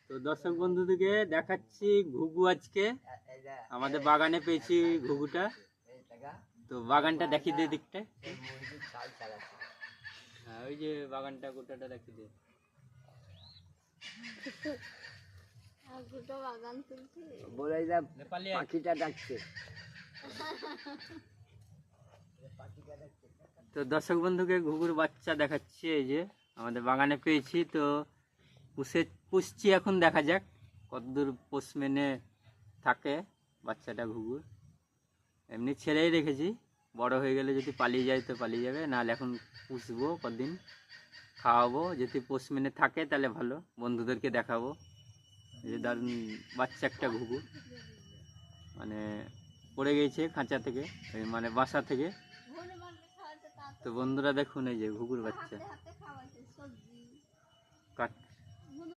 তো দর্শক বন্ধুদেরকে দেখাচ্ছি ঘুঘু। আজকে আমাদের বাগানে পেয়েছি ঘুঘুটা। তো বাগানটা দেখিয়ে দে দিকটা। হ্যাঁ, ওই যে বাগানটা গোটাটা দেখিয়ে দে। পাখিটা ডাকছে। তো দর্শক বন্ধুকে ঘুঘুর বাচ্চা দেখাচ্ছি, এই যে আমাদের বাগানে পেয়েছি। তো পুষছি, এখন দেখা যাক কতদূর পোষ মেনে থাকে বাচ্চাটা ঘুঘুর। এমনি ছেড়েই রেখেছি, বড় হয়ে গেলে যদি পালিয়ে যায় তো পালিয়ে যাবে, নাহলে এখন পুষবো, কদিন খাওয়াবো। যদি পোষ মেনে থাকে তাহলে ভালো, বন্ধুদেরকে দেখাবো। এই যে দারুণ বাচ্চা একটা ঘুঘু, মানে পড়ে গেছে খাঁচা থেকে, মানে বাসা থেকে। তো বন্ধুরা দেখুন, এই যে ঘুঘুর বাচ্চা কাট